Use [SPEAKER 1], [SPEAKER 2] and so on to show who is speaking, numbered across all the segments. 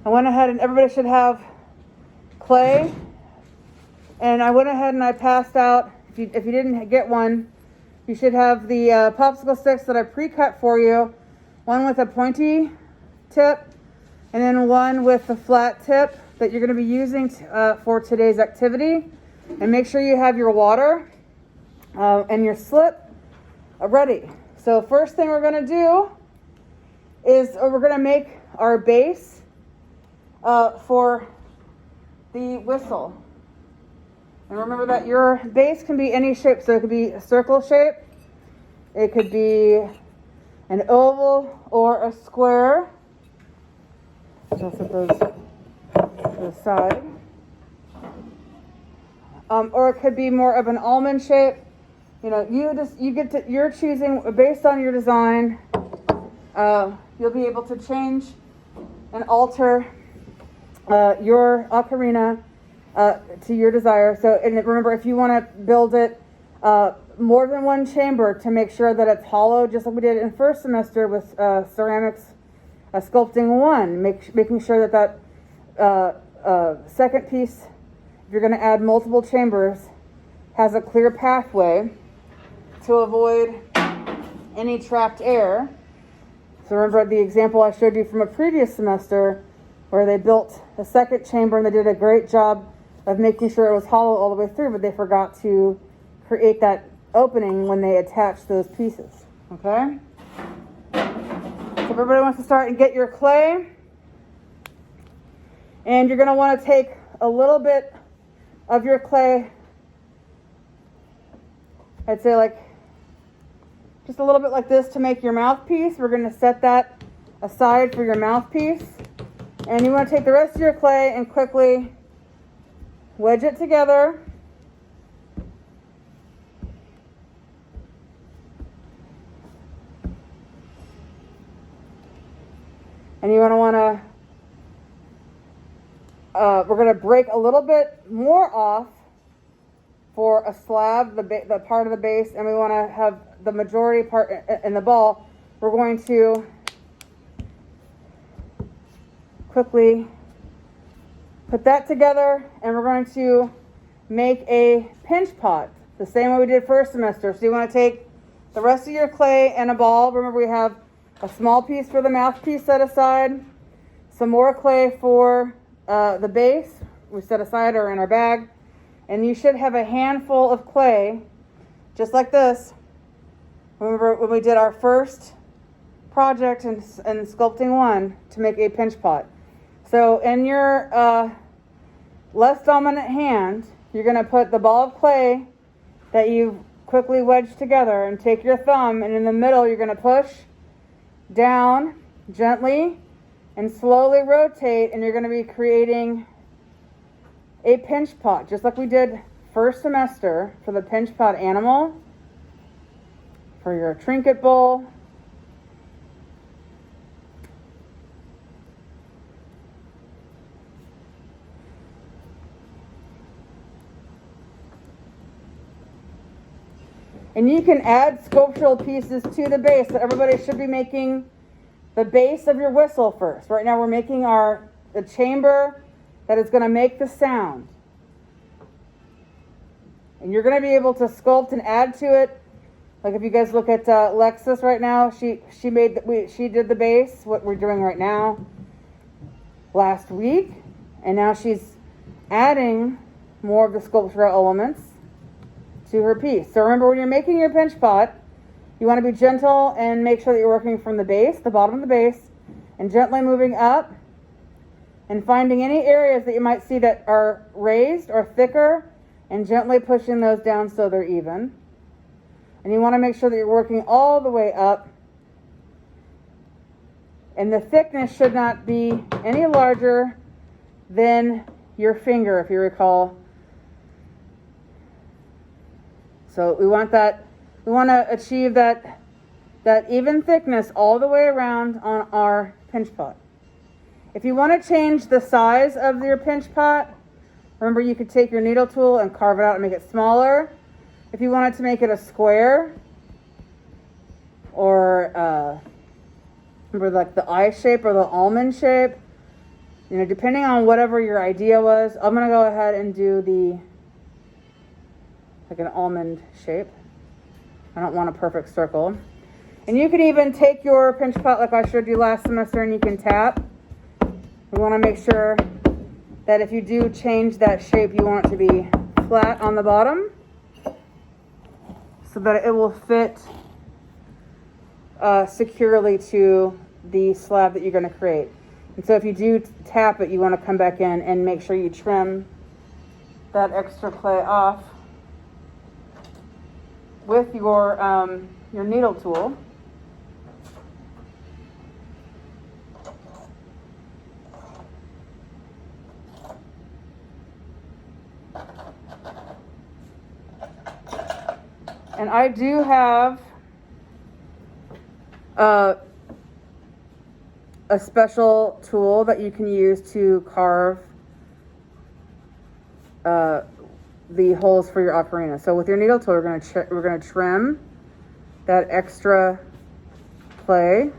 [SPEAKER 1] I went ahead and everybody should have clay. And I went ahead and I passed out, if you didn't get one, you should have the popsicle sticks that I pre-cut for you. One with a pointy tip, and then one with a flat tip that you're going to be using for today's activity. And make sure you have your water and your slip ready. So first thing we're going to do is we're going to make our base for the whistle. And remember that your base can be any shape. So it could be a circle shape, it could be an oval or a square. I'll set those to the side. Or it could be more of an almond shape. You know, you're choosing based on your design. You'll be able to change and alter your ocarina to your desire. So, and remember, if you want to build it more than one chamber to make sure that it's hollow, just like we did in first semester with ceramics sculpting 1, making sure that second piece, if you're going to add multiple chambers, has a clear pathway to avoid any trapped air. So remember the example I showed you from a previous semester where they built a second chamber and they did a great job of making sure it was hollow all the way through, but they forgot to create that opening when they attached those pieces. Okay? So if everybody wants to start and get your clay, and you're going to want to take a little bit of your clay, I'd say like just a little bit like this to make your mouthpiece. We're going to set that aside for your mouthpiece. And you want to take the rest of your clay and quickly wedge it together. And you want to we're going to break a little bit more off for a slab, the part of the base, and we want to have the majority part in the ball. We're going to quickly put that together, and we're going to make a pinch pot the same way we did first semester. So you want to take the rest of your clay and a ball. Remember, we have a small piece for the mouthpiece set aside, some more clay for the base we set aside or in our bag, and you should have a handful of clay just like this. Remember when we did our first project in sculpting 1 to make a pinch pot. So in your less dominant hand, you're going to put the ball of clay that you've quickly wedged together and take your thumb, and in the middle you're going to push down gently and slowly rotate, and you're going to be creating a pinch pot, just like we did first semester for the pinch pot animal, for your trinket bowl. And you can add sculptural pieces to the base. So everybody should be making the base of your whistle first. Right now we're making the chamber that is going to make the sound. And you're going to be able to sculpt and add to it. Like if you guys look at Lexus right now, she did the base, what we're doing right now, last week. And now she's adding more of the sculptural elements to her piece. So remember, when you're making your pinch pot, you want to be gentle and make sure that you're working from the base, the bottom of the base, and gently moving up and finding any areas that you might see that are raised or thicker and gently pushing those down so they're even. And you want to make sure that you're working all the way up. And the thickness should not be any larger than your finger, if you recall. So we want to achieve that even thickness all the way around on our pinch pot. If you want to change the size of your pinch pot, remember you could take your needle tool and carve it out and make it smaller. If you wanted to make it a square, or remember like the eye shape or the almond shape, You know, depending on whatever your idea was, I'm going to go ahead and do like an almond shape. I don't want a perfect circle. And you can even take your pinch pot like I showed you last semester and you can tap. We want to make sure that if you do change that shape, you want it to be flat on the bottom so that it will fit securely to the slab that you're going to create. And so if you do tap it, you want to come back in and make sure you trim that extra clay off with your needle tool. And I do have a special tool that you can use to carve the holes for your ocarina. So with your needle tool, we're gonna trim that extra clay.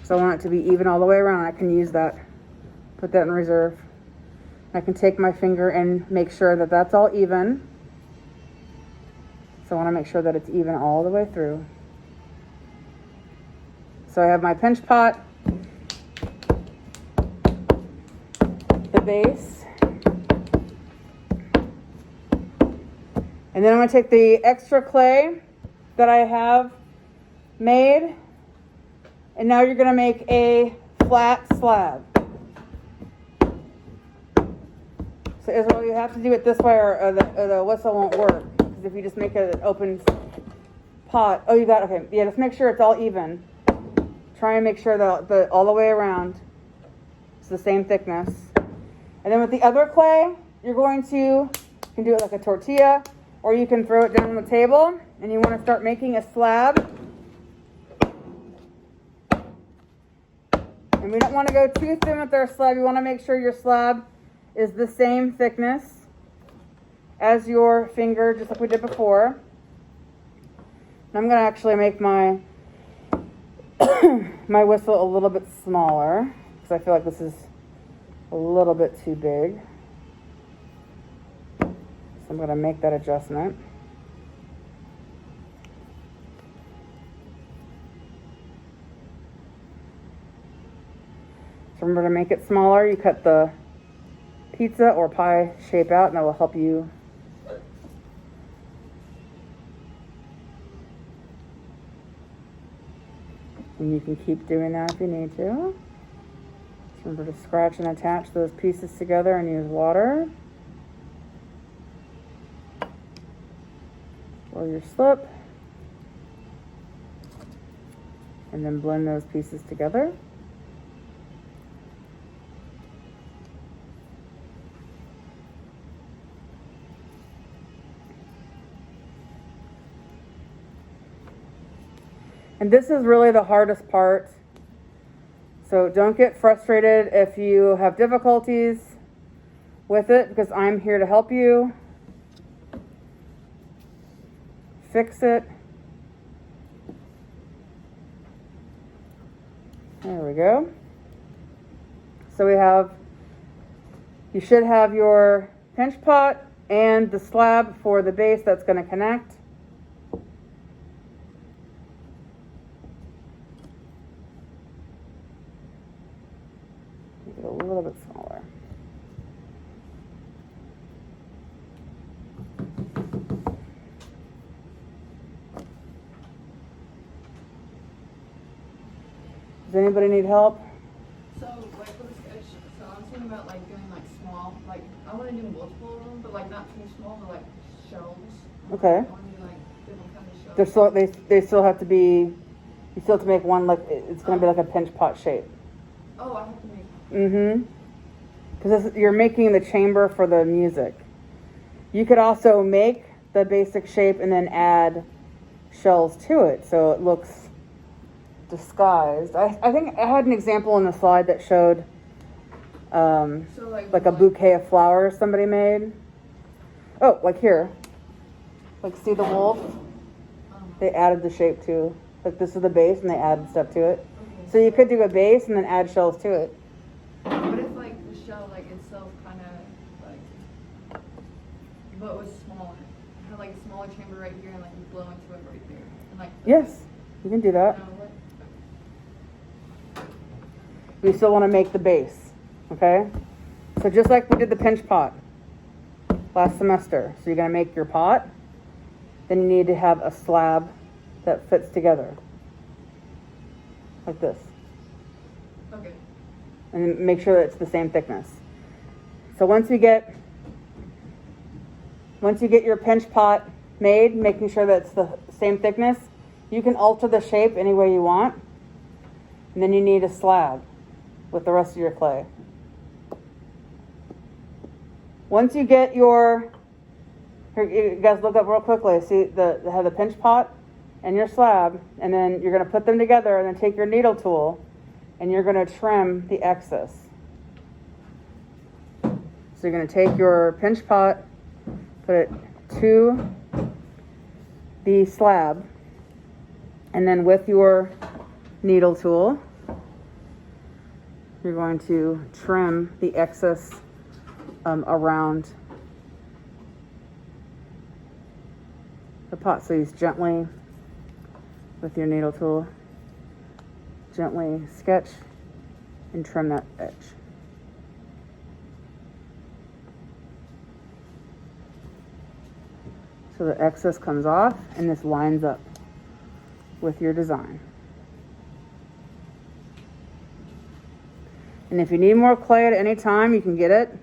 [SPEAKER 1] So I want it to be even all the way around. I can use that, put that in reserve. I can take my finger and make sure that that's all even. So I want to make sure that it's even all the way through. So I have my pinch pot, the base, and then I'm going to take the extra clay that I have made, and now you're going to make a flat slab. So Israel, you have to do it this way or the whistle won't work. Because if you just make an open pot, oh, you got, okay, yeah, just make sure it's all even. Try and make sure that all the way around it's the same thickness. And then with the other clay, you can do it like a tortilla, or you can throw it down on the table, and you want to start making a slab. And we don't want to go too thin with our slab. You want to make sure your slab is the same thickness as your finger, just like we did before. And I'm going to actually make my my whistle a little bit smaller because I feel like this is a little bit too big. So I'm going to make that adjustment. So remember to make it smaller. You cut the pizza or pie shape out, and that will help you. And you can keep doing that if you need to. Just remember to scratch and attach those pieces together and use water. Or your slip. And then blend those pieces together. And this is really the hardest part. So don't get frustrated if you have difficulties with it, because I'm here to help you fix it. There we go. So you should have your pinch pot and the slab for the base that's going to connect. Make it a little bit smaller. Does anybody need help?
[SPEAKER 2] So, like, for the sketch, so I'm thinking about, like, doing, like, small, like, I want to do multiple of them, but, like, not too small, but, like, shells.
[SPEAKER 1] Okay.
[SPEAKER 2] I want to do, like, different kinds of shells.
[SPEAKER 1] They still have to be, you still have to make one, like, it's going to be like a pinch pot shape.
[SPEAKER 2] Oh, I have to make.
[SPEAKER 1] Mm-hmm. Because you're making the chamber for the music. You could also make the basic shape and then add shells to it so it looks disguised. I think I had an example in the slide that showed
[SPEAKER 2] So,
[SPEAKER 1] like a bouquet of flowers somebody made. Oh, like here. Like, see the wolf? They added the shape too. Like, this is the base and they added stuff to it.
[SPEAKER 2] Okay.
[SPEAKER 1] So you could do a base and then add shells to it.
[SPEAKER 2] But it's shell like itself kind of like, but was smaller. Had like a smaller chamber right here and like you blow into it right there. And like
[SPEAKER 1] Yes, you can do that.
[SPEAKER 2] you know, what?
[SPEAKER 1] We still want to make the base, okay? So just like we did the pinch pot last semester. So you're going to make your pot. Then you need to have a slab that fits together. Like this.
[SPEAKER 2] Okay.
[SPEAKER 1] And then make sure that it's the same thickness. So once you get your pinch pot made, making sure that it's the same thickness, you can alter the shape any way you want. And then you need a slab with the rest of your clay. Once you get your, here, you guys look up real quickly, see they have the pinch pot and your slab, and then you're going to put them together and then take your needle tool and you're going to trim the excess. So you're going to take your pinch pot, put it to the slab, and then with your needle tool, you're going to trim the excess around the pot. So use gently with your needle tool, gently sketch and trim that edge. So the excess comes off and this lines up with your design. And if you need more clay at any time, you can get it.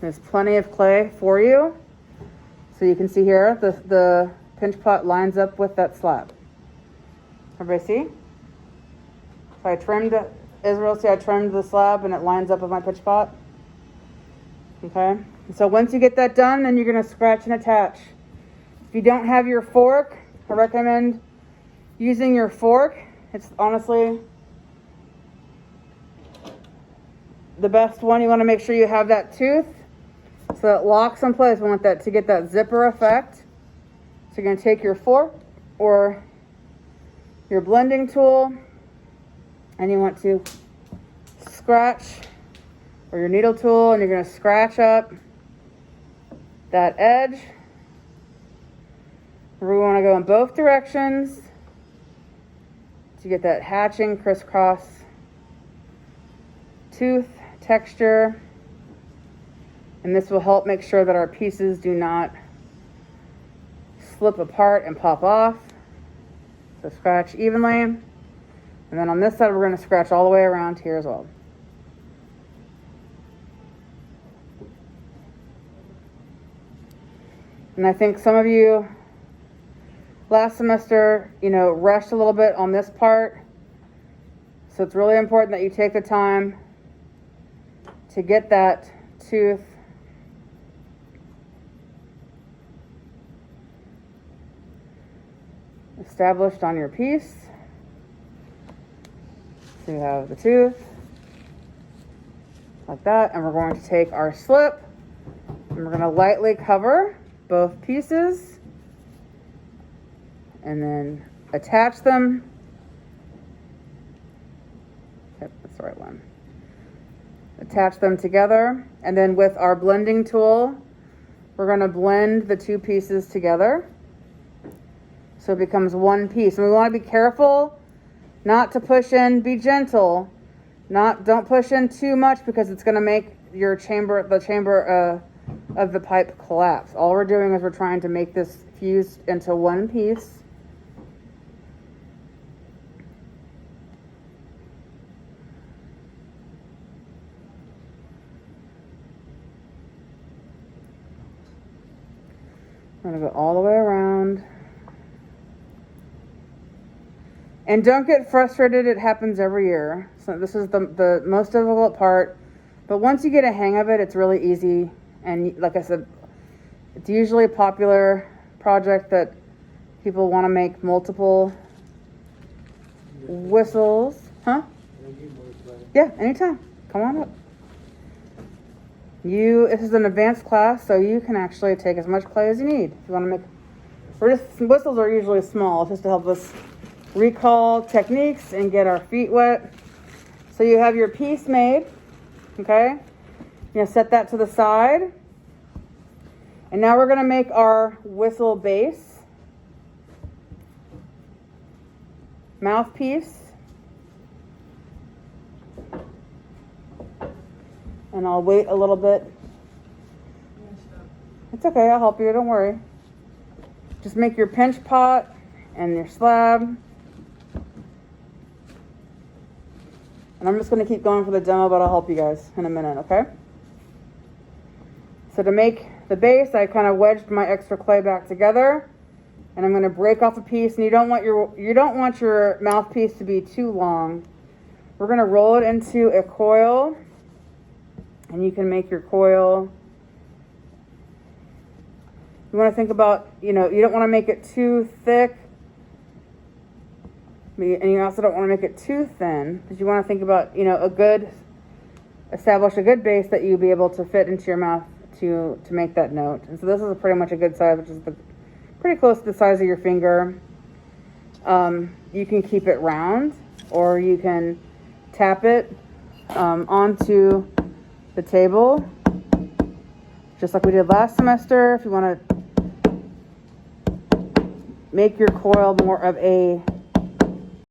[SPEAKER 1] There's plenty of clay for you. So you can see here, the pinch pot lines up with that slab. Everybody see? So I trimmed, Israel, see I trimmed the slab and it lines up with my pinch pot. Okay? So once you get that done, then you're gonna scratch and attach. If you don't have your fork, I recommend using your fork. It's honestly the best one. You want to make sure you have that tooth so it locks in place. We want that to get that zipper effect. So you're going to take your fork or your blending tool and you want to scratch, or your needle tool, and you're going to scratch up that edge. We want to go in both directions to get that hatching crisscross tooth texture, and this will help make sure that our pieces do not slip apart and pop off. So scratch evenly, and then on this side we're going to scratch all the way around here as well. And I think some of you last semester, rushed a little bit on this part. So it's really important that you take the time to get that tooth established on your piece. So you have the tooth like that, and we're going to take our slip and we're going to lightly cover both pieces and then attach them. Yep, that's the right one. Attach them together, and then with our blending tool, we're going to blend the two pieces together so it becomes one piece. And we want to be careful not to push in, be gentle. Don't push in too much because it's going to make your the chamber of the pipe collapse. All we're doing is we're trying to make this fused into one piece. I'm going to go all the way around. And don't get frustrated, it happens every year. So this is the most difficult part. But once you get a hang of it, it's really easy. And like I said, it's usually a popular project that people want to make multiple whistles. Huh? Yeah, anytime. Come on up. This is an advanced class, so you can actually take as much clay as you need. If you want to make, whistles are usually small, just to help us recall techniques and get our feet wet. So you have your piece made. Okay? You're gonna set that to the side. And now we're gonna make our whistle base. Mouthpiece. And I'll wait a little bit. It's okay, I'll help you, don't worry. Just make your pinch pot and your slab. And I'm just going to keep going for the demo, but I'll help you guys in a minute, okay? So to make the base, I kind of wedged my extra clay back together, and I'm going to break off a piece. And you don't want your mouthpiece to be too long. We're going to roll it into a coil, and you can make your coil. You want to think about, you don't want to make it too thick. And you also don't want to make it too thin, because you want to think about, establish a good base that you'll be able to fit into your mouth to make that note. And so this is pretty much a good size, which is pretty close to the size of your finger. You can keep it round, or you can tap it onto the table, just like we did last semester. If you want to make your coil more of a